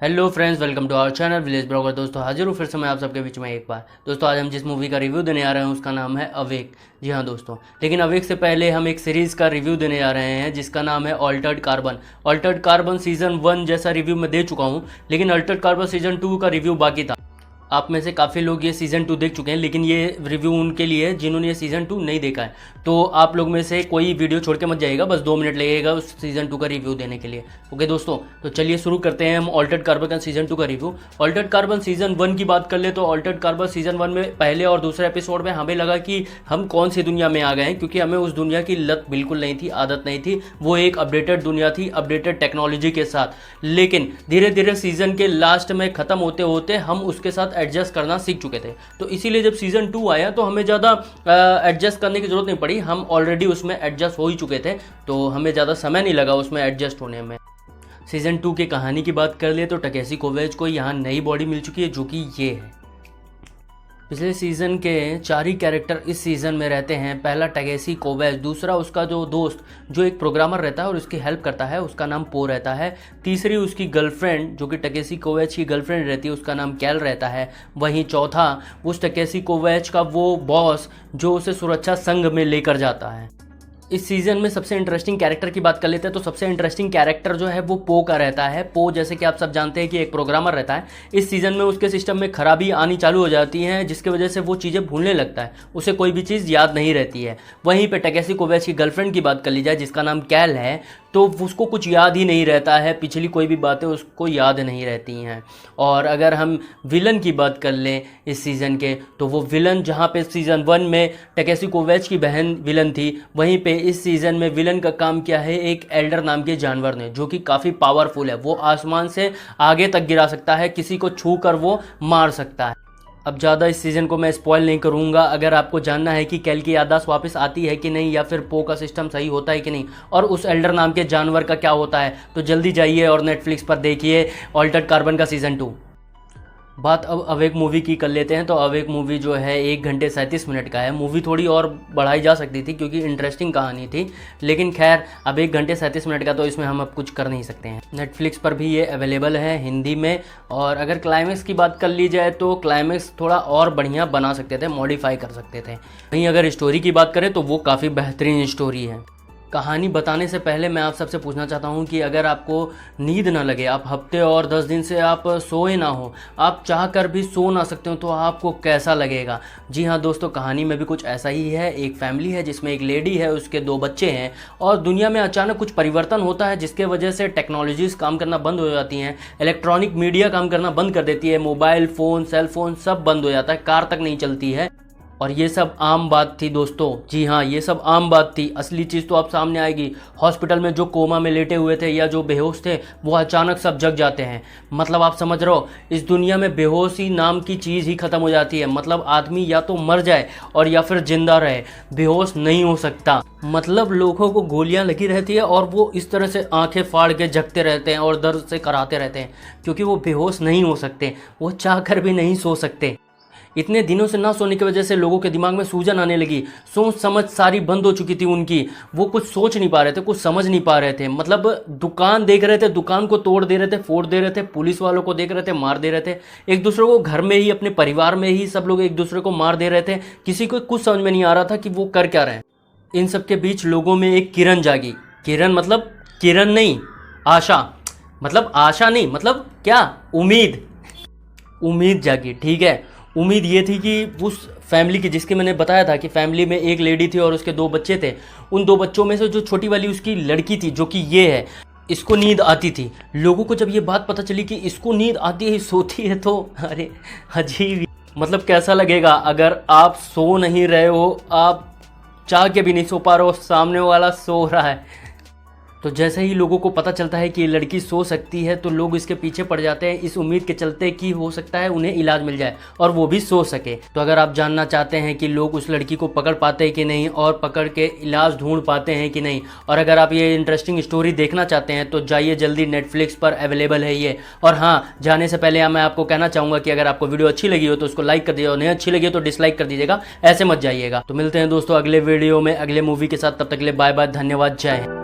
Hello friends, welcome to our channel village blogger. दोस्तों हाजिर हूँ फिर से मैं आप सबके बीच में एक बार। दोस्तों आज हम जिस मूवी का रिव्यू देने आ रहे हैं उसका नाम है अवेक। जी हाँ दोस्तों, लेकिन अवेक से पहले हम एक सीरीज़ का रिव्यू देने आ रहे हैं जिसका नाम है altered carbon. Altered carbon season 1 जैसा रिव्यू मैं दे चुका हूँ, लेकिन ऑल्टर्ड कार्बन सीज़न 2 का रिव्यू बाकी था। आप में से काफ़ी लोग ये सीज़न 2 देख चुके हैं, लेकिन ये रिव्यू उनके लिए है जिन्होंने ये सीज़न 2 नहीं देखा है। तो आप लोग में से कोई वीडियो छोड़ के मत जाइएगा, बस 2 मिनट लगेगा उस सीज़न 2 का रिव्यू देने के लिए। ओके दोस्तों, तो चलिए शुरू करते हैं हम ऑल्टर्ड कार्बन का सीज़न 2 का रिव्यू। ऑल्टर्ड कार्बन सीज़न 1 की बात कर ले तो ऑल्टर्ड कार्बन सीज़न 1 में पहले और दूसरे एपिसोड में हमें लगा कि हम कौन सी दुनिया में आ गए हैं, क्योंकि हमें उस दुनिया की लत बिल्कुल नहीं थी, आदत नहीं थी। वो एक अपडेटेड दुनिया थी, अपडेटेड टेक्नोलॉजी के साथ। लेकिन धीरे धीरे सीज़न के लास्ट में ख़त्म होते होते हम उसके साथ एडजस्ट करना सीख चुके थे। तो इसीलिए जब सीज़न 2 आया तो हमें ज़्यादा एडजस्ट करने की ज़रूरत नहीं पड़ी, हम ऑलरेडी उसमें एडजस्ट हो ही चुके थे, तो हमें ज़्यादा समय नहीं लगा उसमें एडजस्ट होने में। सीज़न 2 की कहानी की बात कर लिए तो टकेसी कोवैच को यहाँ नई बॉडी मिल चुकी है, जो कि ये है। पिछले सीज़न के 4 ही कैरेक्टर इस सीज़न में रहते हैं। पहला टकेसी कोवैच, दूसरा उसका जो दोस्त जो एक प्रोग्रामर रहता है और उसकी हेल्प करता है, उसका नाम पो रहता है। तीसरी उसकी गर्लफ्रेंड जो कि टकेसी कोवैच की गर्लफ्रेंड रहती है, उसका नाम कैल रहता है। वहीं चौथा उस टकेसी कोवैच का वो बॉस जो उसे सुरक्षा संघ में लेकर जाता है। इस सीज़न में सबसे इंटरेस्टिंग कैरेक्टर की बात कर लेते हैं तो सबसे इंटरेस्टिंग कैरेक्टर जो है वो पो का रहता है। पो जैसे कि आप सब जानते हैं कि एक प्रोग्रामर रहता है। इस सीज़न में उसके सिस्टम में खराबी आनी चालू हो जाती है, जिसकी वजह से वो चीज़ें भूलने लगता है, उसे कोई भी चीज़ याद नहीं रहती है। वहीं पे टकेसी कोवैच की गर्लफ्रेंड की बात कर ली जाए जिसका नाम कैल है, तो उसको कुछ याद ही नहीं रहता है, पिछली कोई भी बातें उसको याद नहीं रहती हैं। और अगर हम विलन की बात कर लें इस सीज़न के, तो वो विलन जहाँ पे सीज़न 1 में टकेसी कोवैच की बहन विलन थी, वहीं पे इस सीज़न में विलन का काम किया है एक एल्डर नाम के जानवर ने, जो कि काफ़ी पावरफुल है। वो आसमान से आगे तक गिरा सकता है, किसी को छू कर वो मार सकता है। अब ज़्यादा इस सीज़न को मैं स्पॉइल नहीं करूँगा। अगर आपको जानना है कि कैल की याददाश्त वापस आती है कि नहीं, या फिर पो का सिस्टम सही होता है कि नहीं, और उस एल्डर नाम के जानवर का क्या होता है, तो जल्दी जाइए और नेटफ्लिक्स पर देखिए ऑल्टर्ड कार्बन का सीज़न 2। बात अब अवेक मूवी की कर लेते हैं। तो अवेक मूवी जो है 1 घंटे 37 मिनट का है। मूवी थोड़ी और बढ़ाई जा सकती थी क्योंकि इंटरेस्टिंग कहानी थी, लेकिन खैर अब 1 घंटे 37 मिनट का तो इसमें हम अब कुछ कर नहीं सकते हैं। नेटफ्लिक्स पर भी ये अवेलेबल है हिंदी में। और अगर क्लाइमैक्स की बात कर ली जाए तो क्लाइमैक्स थोड़ा और बढ़िया बना सकते थे, मॉडिफाई कर सकते थे। वहीं अगर स्टोरी की बात करें तो वो काफ़ी बेहतरीन स्टोरी है। कहानी बताने से पहले मैं आप सबसे पूछना चाहता हूं कि अगर आपको नींद ना लगे, आप हफ्ते और 10 दिन से आप सोए ना हो, आप चाह कर भी सो ना सकते हो, तो आपको कैसा लगेगा? जी हाँ दोस्तों, कहानी में भी कुछ ऐसा ही है। एक फैमिली है जिसमें एक लेडी है, उसके 2 बच्चे हैं, और दुनिया में अचानक कुछ परिवर्तन होता है जिसके वजह से टेक्नोलॉजीज़ काम करना बंद हो जाती हैं, इलेक्ट्रॉनिक मीडिया काम करना बंद कर देती है, मोबाइल फ़ोन, सेल फ़ोन सब बंद हो जाता है, कार तक नहीं चलती है। और ये सब आम बात थी दोस्तों। जी हाँ, ये सब आम बात थी। असली चीज़ तो अब सामने आएगी। हॉस्पिटल में जो कोमा में लेटे हुए थे या जो बेहोश थे, वो अचानक सब जग जाते हैं। मतलब आप समझ रहे हो, इस दुनिया में बेहोशी नाम की चीज़ ही ख़त्म हो जाती है। मतलब आदमी या तो मर जाए और या फिर जिंदा रहे, बेहोश नहीं हो सकता। मतलब लोगों को गोलियां लगी रहती है और वो इस तरह से आंखें फाड़ के जगते रहते हैं और दर्द से कराते रहते हैं, क्योंकि वो बेहोश नहीं हो सकते, वो चाह कर भी नहीं सो सकते। इतने दिनों से ना सोने की वजह से लोगों के दिमाग में सूजन आने लगी, सोच समझ सारी बंद हो चुकी थी उनकी। वो कुछ सोच नहीं पा रहे थे, कुछ समझ नहीं पा रहे थे। मतलब दुकान देख रहे थे, दुकान को तोड़ दे रहे थे, फोड़ दे रहे थे, पुलिस वालों को देख रहे थे, मार दे रहे थे। एक दूसरे को घर में ही, अपने परिवार में ही सब लोग एक दूसरे को मार दे रहे थे। किसी को कुछ समझ में नहीं आ रहा था कि वो कर क्या रहे हैं। इन सब के बीच लोगों में एक किरण जागी। किरण मतलब किरण नहीं, आशा। मतलब आशा नहीं, मतलब क्या, उम्मीद जागी। ठीक है, उम्मीद ये थी कि उस फैमिली की, जिसके मैंने बताया था कि फैमिली में एक लेडी थी और उसके 2 बच्चे थे, उन 2 बच्चों में से जो छोटी वाली उसकी लड़की थी, जो कि ये है, इसको नींद आती थी। लोगों को जब ये बात पता चली कि इसको नींद आती है, सोती है, तो अरे अजीब। मतलब कैसा लगेगा अगर आप सो नहीं रहे हो, आप चाह के भी नहीं सो पा रहे हो, सामने वाला सो रहा है। तो जैसे ही लोगों को पता चलता है कि ये लड़की सो सकती है, तो लोग इसके पीछे पड़ जाते हैं, इस उम्मीद के चलते कि हो सकता है उन्हें इलाज मिल जाए और वो भी सो सके। तो अगर आप जानना चाहते हैं कि लोग उस लड़की को पकड़ पाते हैं कि नहीं, और पकड़ के इलाज ढूंढ पाते हैं कि नहीं, और अगर आप ये इंटरेस्टिंग स्टोरी देखना चाहते हैं, तो जाइए जल्दी, नेटफ्लिक्स पर अवेलेबल है ये। और हाँ, जाने से पहले मैं आपको कहना चाहूँगा कि अगर आपको वीडियो अच्छी लगी हो तो उसको लाइक कर दीजिए, और नहीं अच्छी लगी हो तो डिसलाइक कर दीजिएगा, ऐसे मत जाइएगा। तो मिलते हैं दोस्तों अगले वीडियो में अगले मूवी के साथ, तब तक के लिए बाय बाय, धन्यवाद, जय हिंद।